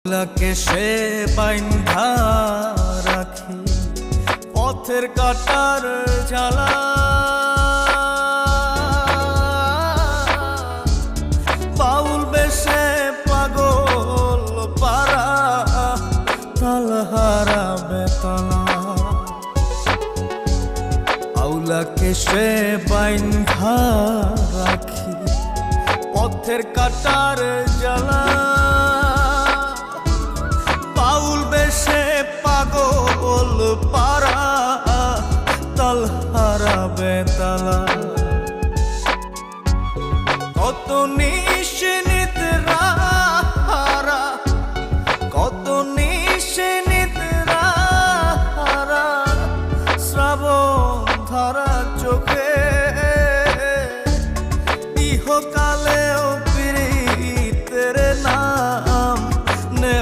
লাকে সে বাইন্ধা রাখি পথের কাটার জ্বালা, বাউল বেশে পাগল পারা তালহারা বেতলা। আউলাকে সে বাইন্ধা রাখি পথের কাটার জ্বালা,